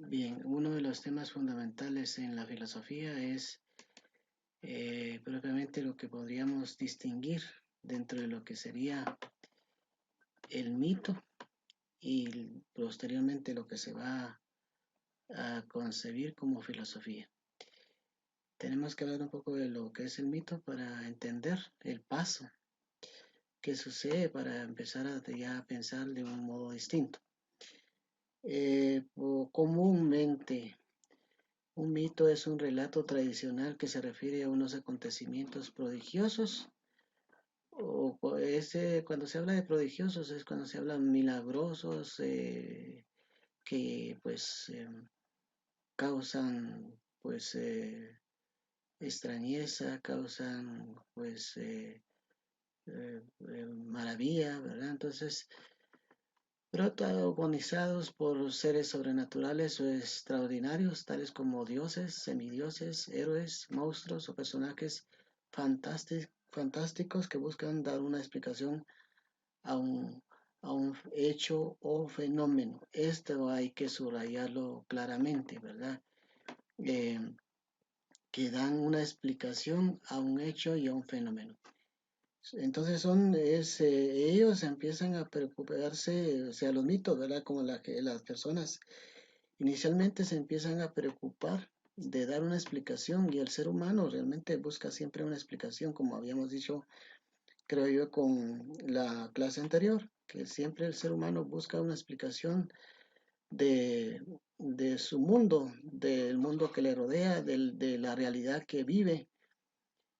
Bien, uno de los temas fundamentales en la filosofía es propiamente lo que podríamos distinguir dentro de lo que sería el mito y posteriormente lo que se va a concebir como filosofía. Tenemos que hablar un poco de lo que es el mito para entender el paso que sucede para empezar ya a pensar de un modo distinto. Comúnmente un mito es un relato tradicional que se refiere a unos acontecimientos prodigiosos, cuando se habla de prodigiosos es cuando se habla milagrosos que causan pues extrañeza, causan maravilla, ¿verdad? Entonces, protagonizados por seres sobrenaturales o extraordinarios, tales como dioses, semidioses, héroes, monstruos o personajes fantásticos que buscan dar una explicación a a un hecho o fenómeno. Esto hay que subrayarlo claramente, ¿verdad? Eh, que dan una explicación a un hecho y a un fenómeno. Entonces ellos empiezan a preocuparse, o sea, los mitos, ¿verdad? Como que las personas inicialmente se empiezan a preocupar de dar una explicación y el ser humano realmente busca siempre una explicación, como habíamos dicho, creo yo, con la clase anterior, que siempre el ser humano busca una explicación de su mundo, del mundo que le rodea, de la realidad que vive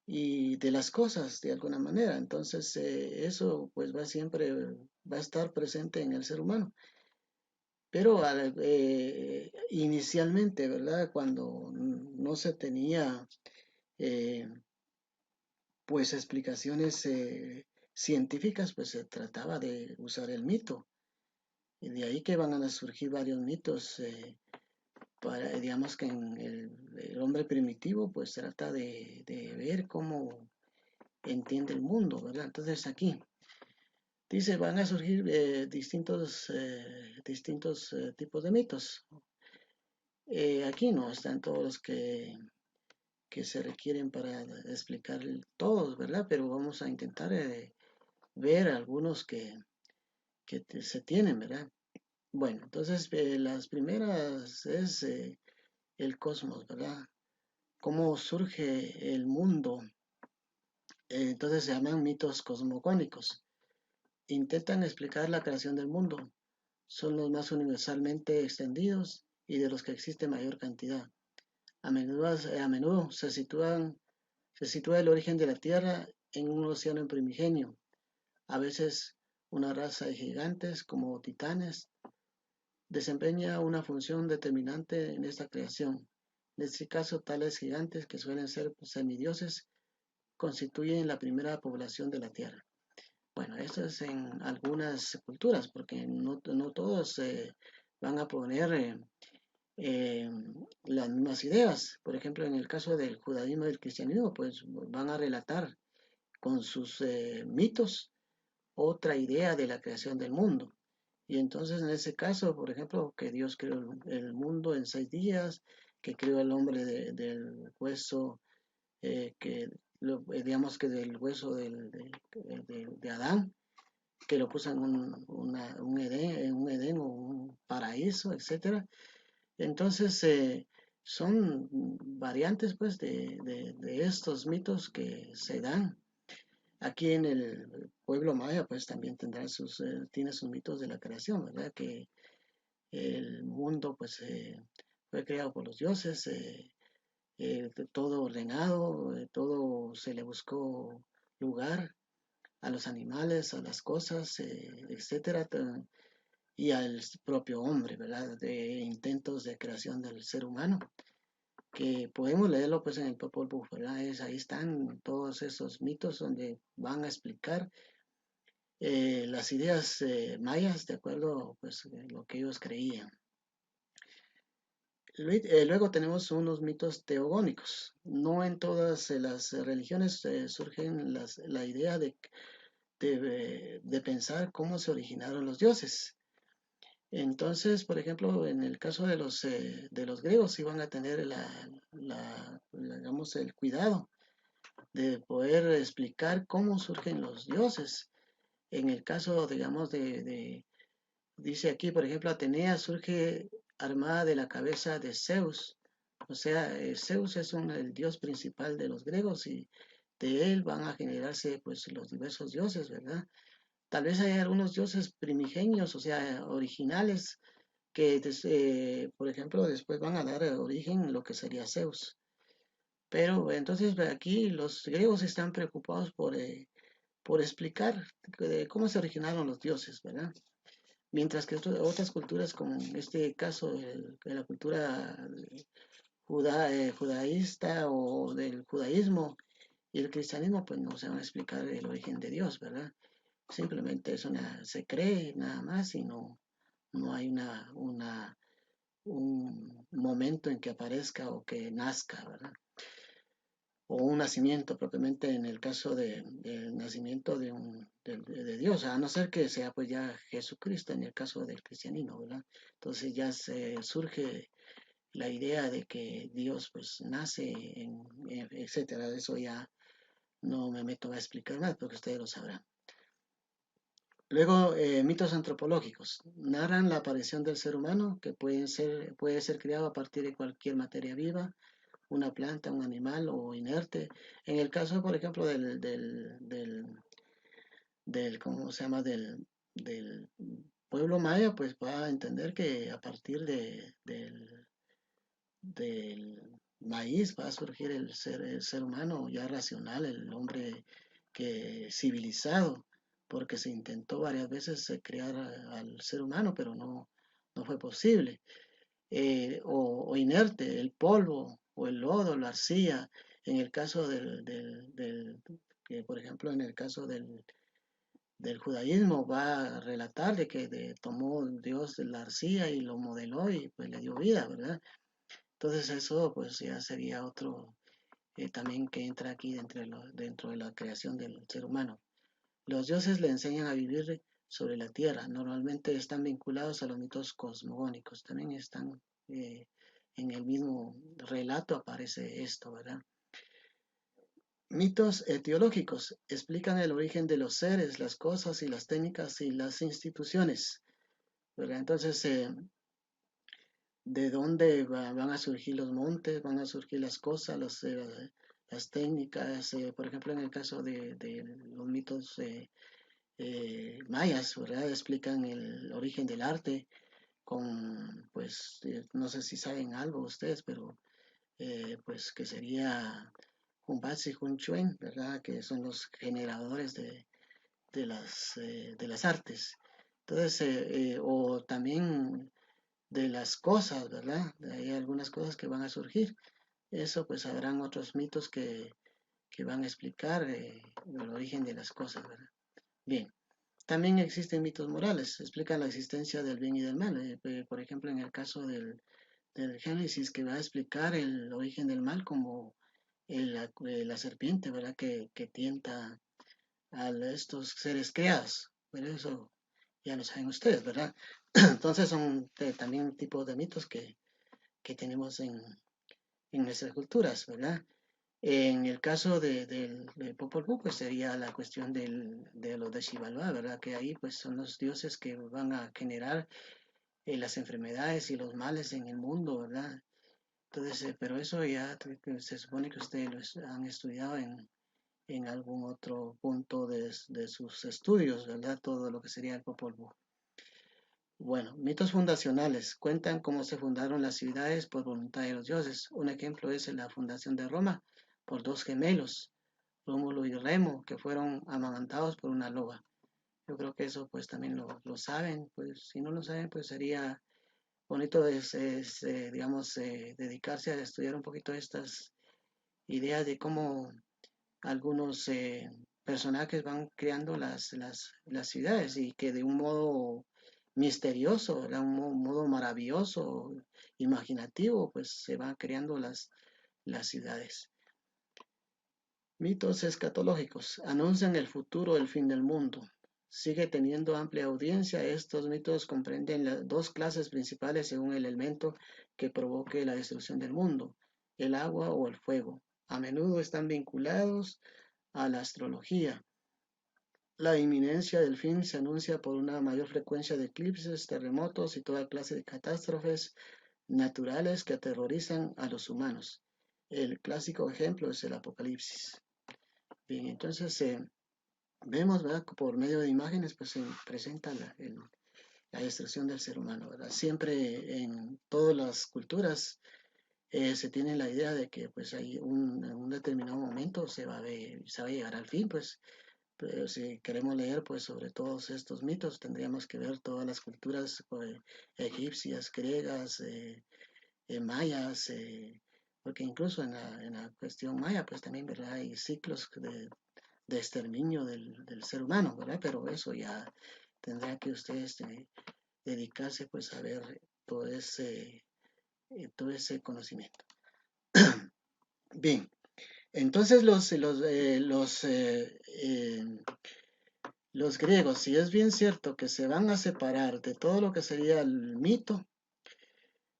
y de las cosas de alguna manera. Entonces, eso pues va a estar presente en el ser humano. Pero inicialmente, ¿verdad? Cuando no se tenía eh, pues explicaciones científicas, pues se trataba de usar el mito. Y de ahí que van a surgir varios mitos digamos que en el hombre primitivo pues trata de ver cómo entiende el mundo, ¿verdad? Entonces aquí dice, van a surgir distintos tipos de mitos. Aquí no están todos los que se requieren para explicar todos, ¿verdad? Pero vamos a intentar ver algunos que se tienen, ¿verdad? Bueno, entonces las primeras es el cosmos, ¿verdad? Cómo surge el mundo. Entonces se llaman mitos cosmogónicos. Intentan explicar la creación del mundo. Son los más universalmente extendidos y de los que existe mayor cantidad. A menudo se sitúa el origen de la Tierra en un océano primigenio. A veces una raza de gigantes como titanes desempeña una función determinante en esta creación. En este caso, tales gigantes, que suelen ser semidioses, constituyen la primera población de la Tierra. Bueno, esto es en algunas culturas, porque no todos van a poner eh, las mismas ideas. Por ejemplo, en el caso del judaísmo y el cristianismo, pues van a relatar con sus mitos otra idea de la creación del mundo. Y entonces en ese caso, por ejemplo, que Dios creó el mundo en 6 días, que creó al hombre del hueso, digamos que del hueso de Adán, que lo puso en un Edén o un paraíso, etcétera. Entonces son variantes pues de estos mitos que se dan. Aquí en el pueblo maya pues también tiene sus mitos de la creación, ¿verdad? Que el mundo pues fue creado por los dioses, todo ordenado, todo se le buscó lugar a los animales, a las cosas, etcétera, y al propio hombre, ¿verdad? De intentos de creación del ser humano, que podemos leerlo pues en el Popol Vuh, ¿verdad? Ahí están todos esos mitos donde van a explicar las ideas mayas de acuerdo pues lo que ellos creían. Luego tenemos unos mitos teogónicos. No en todas las religiones surgen la idea de pensar cómo se originaron los dioses. Entonces, por ejemplo, en el caso de los griegos, iban a tener digamos, el cuidado de poder explicar cómo surgen los dioses. En el caso, digamos, dice aquí, por ejemplo, Atenea surge armada de la cabeza de Zeus. O sea, Zeus es el dios principal de los griegos y de él van a generarse pues los diversos dioses, ¿verdad? Tal vez hay algunos dioses primigenios, o sea, originales, que, por ejemplo, después van a dar origen a lo que sería Zeus. Pero entonces aquí los griegos están preocupados por explicar cómo se originaron los dioses, ¿verdad? Mientras que otras culturas, como en este caso la cultura judaísta o del judaísmo y el cristianismo, pues no se van a explicar el origen de Dios, ¿verdad? Simplemente se cree nada más y no hay un momento en que aparezca o que nazca, ¿verdad? O un nacimiento propiamente en el caso del nacimiento de Dios, a no ser que sea pues ya Jesucristo en el caso del cristianismo, ¿verdad? Entonces ya surge la idea de que Dios pues nace, etcétera. Eso ya no me meto a explicar más porque ustedes lo sabrán. Luego, mitos antropológicos. Narran la aparición del ser humano que puede ser creado a partir de cualquier materia viva, una planta, un animal o inerte. En el caso, por ejemplo, ¿cómo se llama? Del pueblo maya, pues va a entender que a partir del maíz va a surgir el ser humano ya racional, el hombre que civilizado, porque se intentó varias veces crear al ser humano, pero no fue posible. O inerte, el polvo o el lodo, la arcilla, en el caso que por ejemplo en el caso del judaísmo va a relatar de que tomó Dios la arcilla y lo modeló y pues le dio vida, ¿verdad? Entonces eso pues ya sería otro también que entra aquí dentro de la creación del ser humano. Los dioses le enseñan a vivir sobre la tierra. Normalmente están vinculados a los mitos cosmogónicos. También están en el mismo relato aparece esto, ¿verdad? Mitos etiológicos explican el origen de los seres, las cosas y las técnicas y las instituciones, ¿verdad? Entonces, ¿de dónde van a surgir los montes? Van a surgir las cosas, las técnicas, por ejemplo, en el caso de los mitos mayas, ¿verdad? Explican el origen del arte pues, no sé si saben algo ustedes, pero pues que sería Humbatsi y Hunchuen, ¿verdad? Que son los generadores de las artes. Entonces, o también de las cosas, ¿verdad? Hay algunas cosas que van a surgir. Eso, pues, habrán otros mitos que van a explicar el origen de las cosas, ¿verdad? Bien. También existen mitos morales, explican la existencia del bien y del mal. Por ejemplo, en el caso del Génesis, que va a explicar el origen del mal como la serpiente, ¿verdad? Que tienta a estos seres creados. Pero eso ya lo saben ustedes, ¿verdad? Entonces son también tipos de mitos que tenemos en nuestras culturas, ¿verdad? En el caso del Popol Vuh, pues sería la cuestión de los de Xibalbá, ¿verdad? Que ahí pues son los dioses que van a generar las enfermedades y los males en el mundo, ¿verdad? Entonces, pero eso ya se supone que ustedes lo han estudiado en algún otro punto de sus estudios, ¿verdad? Todo lo que sería el Popol Vuh. Bueno, mitos fundacionales. Cuentan cómo se fundaron las ciudades por voluntad de los dioses. Un ejemplo es la fundación de Roma por dos gemelos, Rómulo y Remo, que fueron amamantados por una loba. Yo creo que eso pues también lo saben, pues si no lo saben pues sería bonito digamos, dedicarse a estudiar un poquito estas ideas de cómo algunos personajes van creando las ciudades y que de un modo misterioso, de un modo maravilloso, imaginativo, pues se van creando las ciudades. Mitos escatológicos anuncian el futuro, el fin del mundo. sigue teniendo amplia audiencia. Estos mitos comprenden las dos clases principales según el elemento que provoque la destrucción del mundo, el agua o el fuego. A menudo están vinculados a la astrología. La inminencia del fin se anuncia por una mayor frecuencia de eclipses, terremotos y toda clase de catástrofes naturales que aterrorizan a los humanos. El clásico ejemplo es el Apocalipsis. Bien, entonces vemos, ¿verdad? Por medio de imágenes, pues se presenta la destrucción del ser humano, ¿verdad? Siempre en todas las culturas se tiene la idea de que pues hay en un determinado momento se va a llegar al fin, pues. Pero si queremos leer pues sobre todos estos mitos, tendríamos que ver todas las culturas egipcias, griegas, mayas, porque incluso en la cuestión maya pues también, ¿verdad? Hay ciclos de exterminio del ser humano, ¿verdad? Pero eso ya tendrá que ustedes dedicarse pues a ver todo ese conocimiento. Bien, entonces los griegos, si es bien cierto que se van a separar de todo lo que sería el mito,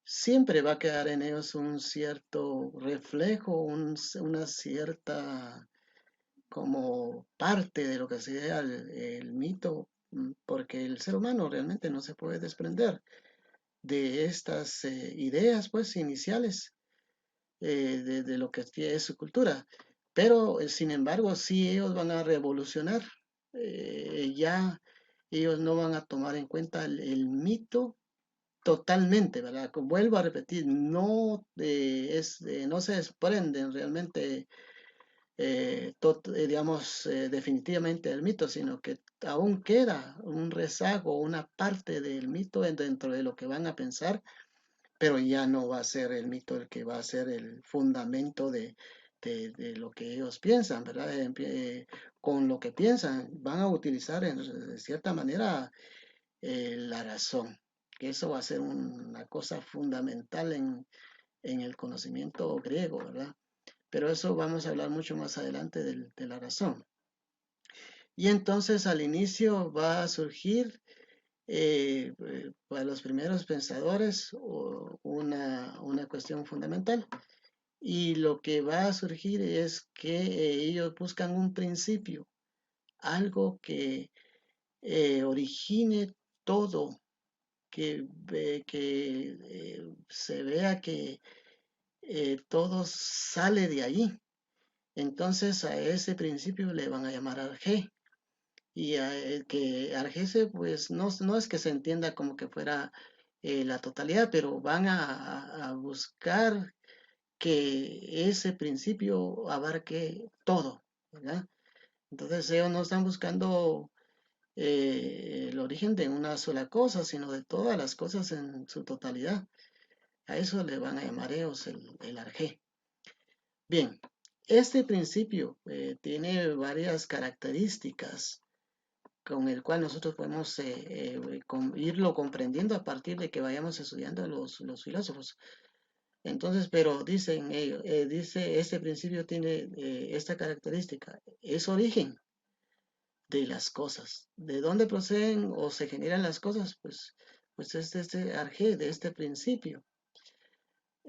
siempre va a quedar en ellos un cierto reflejo, una cierta como parte de lo que sería el mito, porque el ser humano realmente no se puede desprender de estas ideas pues iniciales de lo que es su cultura. Pero, sin embargo, sí ellos van a revolucionar. Ya ellos no van a tomar en cuenta el mito totalmente, ¿verdad? Vuelvo a repetir, no, no se desprenden realmente, digamos, definitivamente del mito, sino que aún queda un rezago, una parte del mito dentro de lo que van a pensar, pero ya no va a ser el mito el que va a ser el fundamento de lo que ellos piensan, ¿verdad? Con lo que piensan, van a utilizar de cierta manera la razón, que eso va a ser una cosa fundamental en el conocimiento griego, ¿verdad? Pero eso vamos a hablar mucho más adelante de la razón. Y entonces al inicio va a surgir para los primeros pensadores una cuestión fundamental. Y lo que va a surgir es que ellos buscan un principio, algo que origine todo, que se vea que todo sale de ahí. Entonces a ese principio le van a llamar Arge. Y que Argese, pues no es que se entienda como que fuera la totalidad, pero van a buscar que ese principio abarque todo, ¿verdad? Entonces ellos no están buscando el origen de una sola cosa, sino de todas las cosas en su totalidad. A eso le van a llamar ellos el arjé. Bien, este principio tiene varias características con el cual nosotros podemos irlo comprendiendo a partir de que vayamos estudiando los filósofos. Entonces, pero dicen ellos, dice, este principio tiene esta característica, es origen de las cosas. ¿De dónde proceden o se generan las cosas? Pues es de este arjé, de este principio.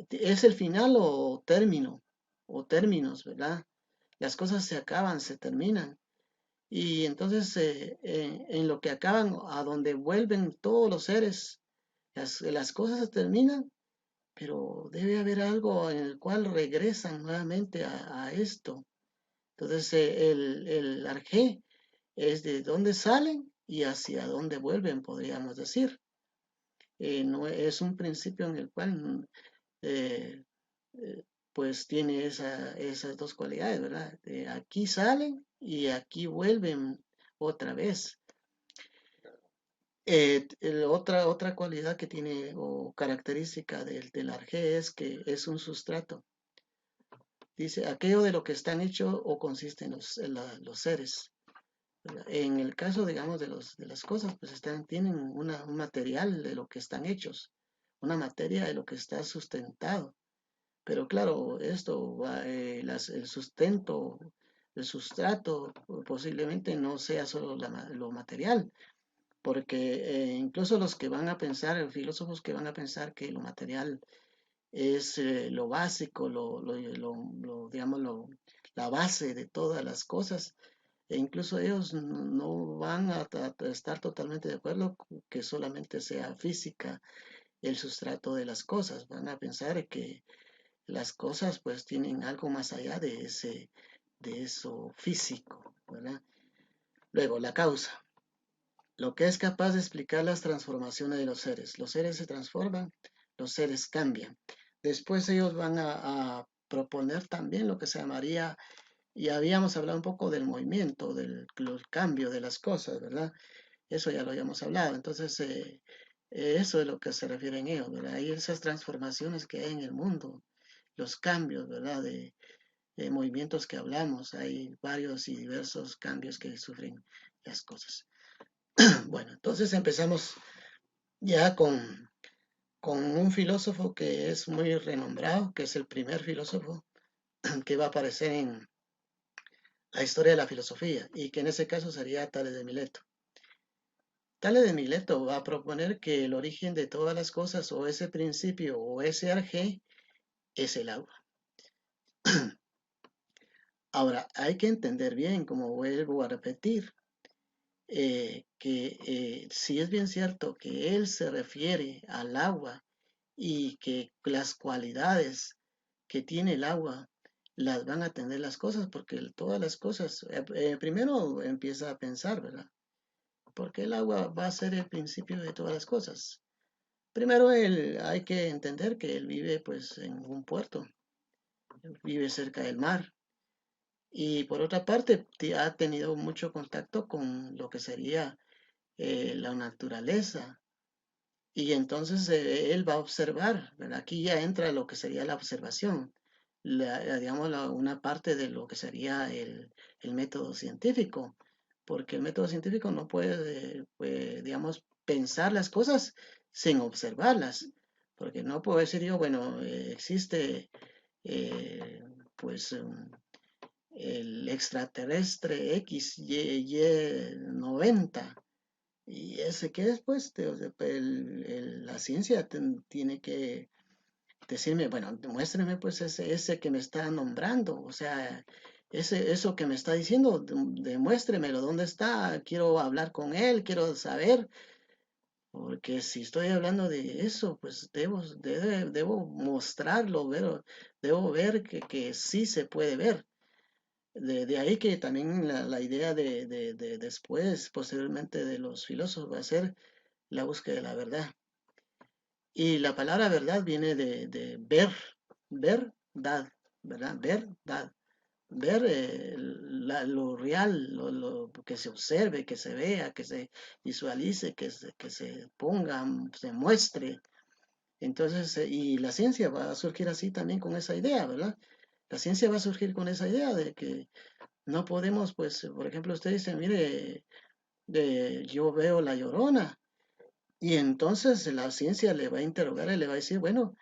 ¿Es el final o término? O términos, ¿verdad? Las cosas se acaban, se terminan. Y entonces en lo que acaban, a donde vuelven todos los seres, las cosas se terminan, pero debe haber algo en el cual regresan nuevamente a esto. Entonces el arjé es de dónde salen y hacia dónde vuelven, podríamos decir. No es un principio en el cual eh, eh, pues tiene esas dos cualidades, ¿verdad? Aquí salen y aquí vuelven otra vez. Otra cualidad que tiene o característica del arjé es que es un sustrato. Dice, aquello de lo que están hechos o consisten los seres. ¿Verdad? En el caso, digamos, de las cosas, pues tienen un material de lo que están hechos, una materia de lo que está sustentado. Pero claro, esto va, el sustento el sustrato posiblemente no sea solo lo material, porque incluso los que van a pensar, filósofos que van a pensar que lo material es lo básico, digamos, la base de todas las cosas, e incluso ellos no van a estar totalmente de acuerdo que solamente sea física el sustrato de las cosas, van a pensar que las cosas pues tienen algo más allá de eso físico, ¿verdad? Luego, la causa. Lo que es capaz de explicar las transformaciones de los seres. Los seres se transforman, los seres cambian. Después ellos van a proponer también lo que se llamaría, y habíamos hablado un poco del movimiento, del cambio de las cosas, ¿verdad? Eso ya lo habíamos hablado. Entonces, eso es lo que se refieren ellos, ¿verdad? Hay esas transformaciones que hay en el mundo, los cambios, ¿verdad? De movimientos que hablamos, hay varios y diversos cambios que sufren las cosas. Bueno, entonces empezamos ya con un filósofo que es muy renombrado, que es el primer filósofo que va a aparecer en la historia de la filosofía y que en ese caso sería Tales de Mileto. Tales de Mileto va a proponer que el origen de todas las cosas o ese principio o ese arjé es el agua. Ahora, hay que entender bien, como vuelvo a repetir, que si es bien cierto que él se refiere al agua y que las cualidades que tiene el agua las van a tener las cosas, porque todas las cosas, primero empieza a pensar, ¿verdad? Porque el agua va a ser el principio de todas las cosas. Primero hay que entender que él vive pues en un puerto, vive cerca del mar y por otra parte ha tenido mucho contacto con lo que sería la naturaleza. Y entonces él va a observar, ¿verdad? Aquí ya entra lo que sería la observación, digamos, una parte de lo que sería el método científico, porque el método científico no puede, digamos, pensar las cosas sin observarlas, porque no puedo decir yo, bueno, existe eh, pues el extraterrestre XY90. Y ese que después la ciencia tiene que decirme, bueno, muéstreme pues ese que me está nombrando, o sea, eso que me está diciendo, demuéstremelo, ¿dónde está? Quiero hablar con él, quiero saber, porque si estoy hablando de eso, pues debo mostrarlo, debo ver que sí se puede ver. De ahí que también la idea de después, posteriormente de los filósofos, va a ser la búsqueda de la verdad. Y la palabra verdad viene de verdad, ¿verdad? Verdad. Ver lo real, que se observe, que se vea, que se visualice, que se ponga, se muestre. Entonces, y la ciencia va a surgir así también con esa idea, ¿verdad? La ciencia va a surgir con esa idea de que no podemos, pues, por ejemplo, usted dice, mire, yo veo la Llorona, y entonces la ciencia le va a interrogar y le va a decir, bueno,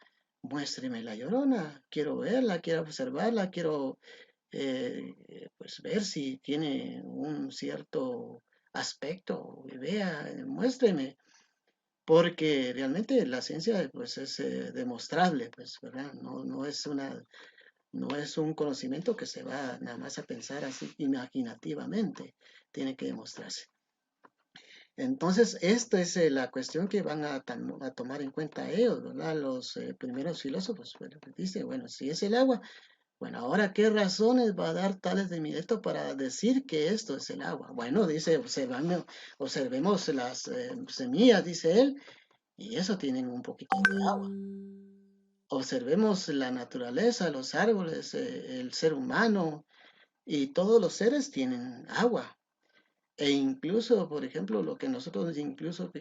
muéstreme la Llorona, quiero verla, quiero observarla, quiero pues ver si tiene un cierto aspecto, vea, muéstreme, porque realmente la ciencia pues es demostrable, pues, ¿verdad? No es un conocimiento que se va nada más a pensar así imaginativamente, tiene que demostrarse. Entonces, esta es la cuestión que van a tomar en cuenta ellos, ¿verdad? Los primeros filósofos. Bueno, dice, bueno, si es el agua, bueno, ahora, ¿qué razones va a dar Tales de Mileto para decir que esto es el agua? Bueno, dice, observemos las semillas, dice él, y eso tienen un poquito de agua. Observemos la naturaleza, los árboles, el ser humano, y todos los seres tienen agua. E incluso, por ejemplo, lo que nosotros incluso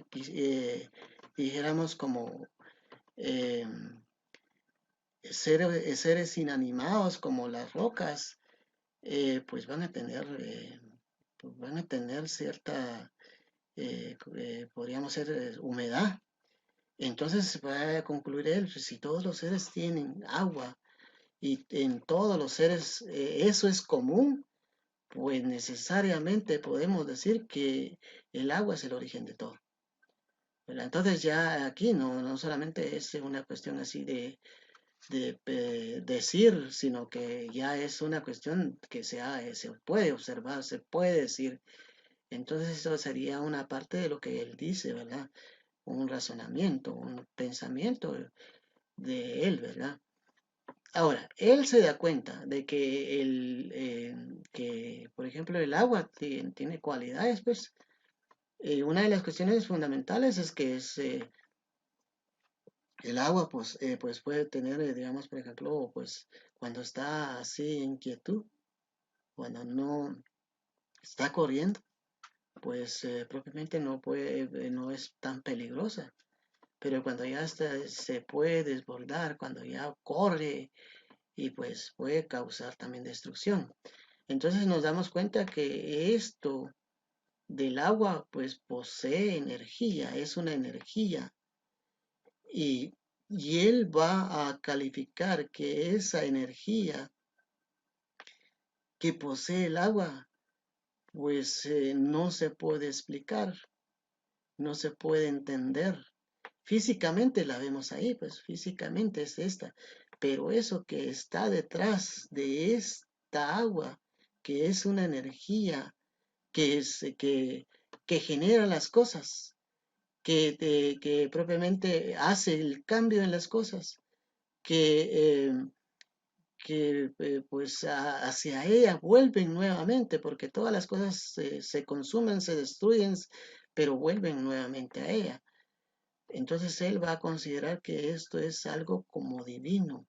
dijéramos como eh, seres inanimados como las rocas, pues van a tener cierta, podríamos ser humedad. Entonces va a concluir él, pues, si todos los seres tienen agua y en todos los seres eso es común, pues necesariamente podemos decir que el agua es el origen de todo, ¿verdad? Entonces ya aquí no solamente es una cuestión así de decir, sino que ya es una cuestión que se puede observar, se puede decir. Entonces eso sería una parte de lo que él dice, ¿verdad? Un razonamiento, un pensamiento de él, ¿verdad? Ahora, él se da cuenta de que por ejemplo, el agua tiene cualidades, pues. Una de las cuestiones fundamentales es que el agua, pues puede tener, digamos, por ejemplo, pues cuando está así en quietud, cuando no está corriendo, pues propiamente no es tan peligrosa. Pero cuando ya se puede desbordar, cuando ya corre y pues puede causar también destrucción. Entonces nos damos cuenta que esto del agua pues posee energía, es una energía y, y él va a calificar que esa energía que posee el agua pues no se puede explicar, no se puede entender. Físicamente la vemos ahí, pues físicamente es esta, pero eso que está detrás de esta agua, que es una energía que, que genera las cosas, que propiamente hace el cambio en las cosas, que, pues hacia ella vuelven nuevamente, porque todas las cosas se consumen, se destruyen, pero vuelven nuevamente a ella. Entonces él va a considerar que esto es algo como divino,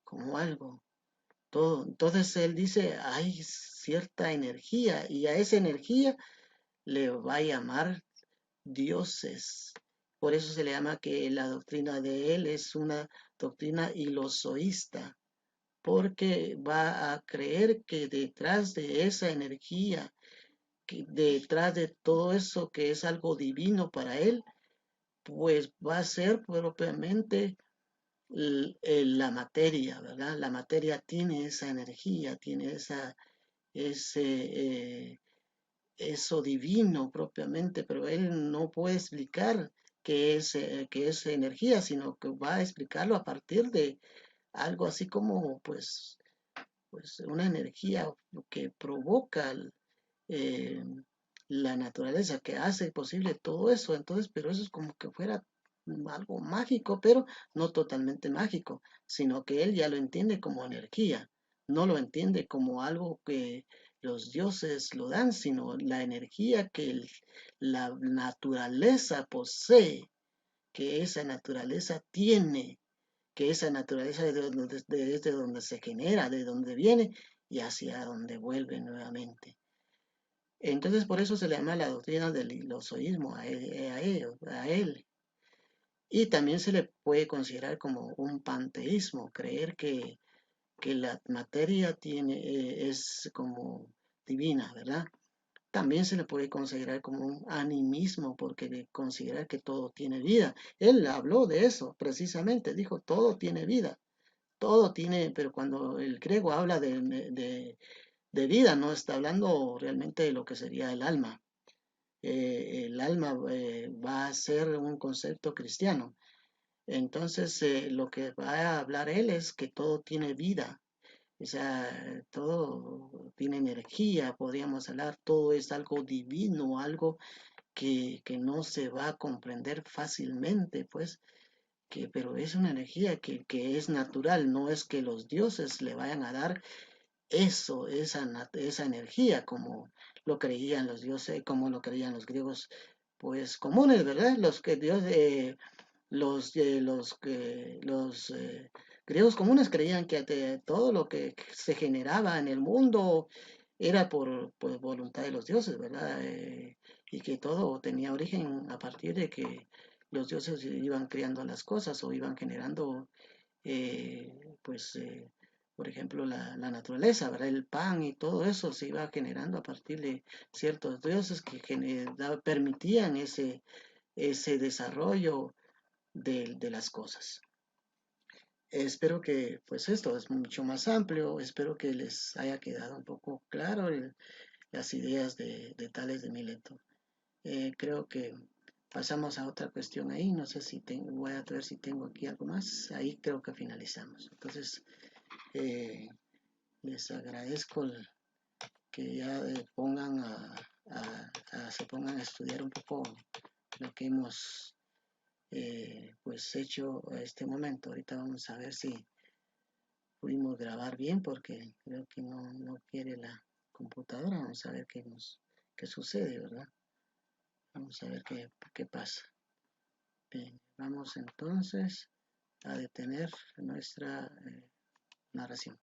como algo, todo. Entonces él dice, hay cierta energía y a esa energía le va a llamar dioses. Por eso se le llama que la doctrina de él es una doctrina ilozoísta, porque va a creer que detrás de esa energía, que detrás de todo eso que es algo divino para él, pues va a ser propiamente la materia, ¿verdad? La materia tiene esa energía, tiene ese, eso divino propiamente, pero él no puede explicar qué es energía, sino que va a explicarlo a partir de algo así como, pues una energía que provoca eh, la naturaleza, que hace posible todo eso. Entonces, pero eso es como que fuera algo mágico, pero no totalmente mágico, sino que él ya lo entiende como energía, no lo entiende como algo que los dioses lo dan, sino la energía que la naturaleza posee, que esa naturaleza tiene, que esa naturaleza desde donde se genera, de donde viene y hacia donde vuelve nuevamente. Entonces por eso se le llama la doctrina del ilozoísmo a él. Y también se le puede considerar como un panteísmo, creer que la materia es como divina, ¿verdad? También se le puede considerar como un animismo, porque considerar que todo tiene vida. Él habló de eso precisamente, dijo, todo tiene vida, todo tiene, pero cuando el griego habla de vida, no está hablando realmente de lo que sería el alma. El alma va a ser un concepto cristiano. Entonces, lo que va a hablar él es que todo tiene vida, o sea, todo tiene energía, podríamos hablar, todo es algo divino, algo que no se va a comprender fácilmente, pues, pero es una energía que es natural, no es que los dioses le vayan a dar eso, esa energía, como lo creían los dioses, como lo creían los griegos, pues comunes, ¿verdad? Los griegos comunes creían que todo lo que se generaba en el mundo era por voluntad de los dioses, ¿verdad? Y que todo tenía origen a partir de que los dioses iban creando las cosas o iban generando pues, por ejemplo, la naturaleza, ¿verdad? El pan y todo eso se iba generando a partir de ciertos dioses que permitían ese desarrollo de las cosas. Espero que pues esto es mucho más amplio, espero que les haya quedado un poco claro las ideas de Tales de Mileto. Creo que pasamos a otra cuestión ahí, no sé si tengo, voy a ver si tengo aquí algo más, ahí creo que finalizamos. Entonces, eh, les agradezco que ya se pongan a estudiar un poco lo que hemos pues hecho a este momento. Ahorita vamos a ver si pudimos grabar bien porque creo que no quiere la computadora. Vamos a ver qué sucede, ¿verdad? Vamos a ver qué pasa. Bien, vamos entonces a detener nuestra narración.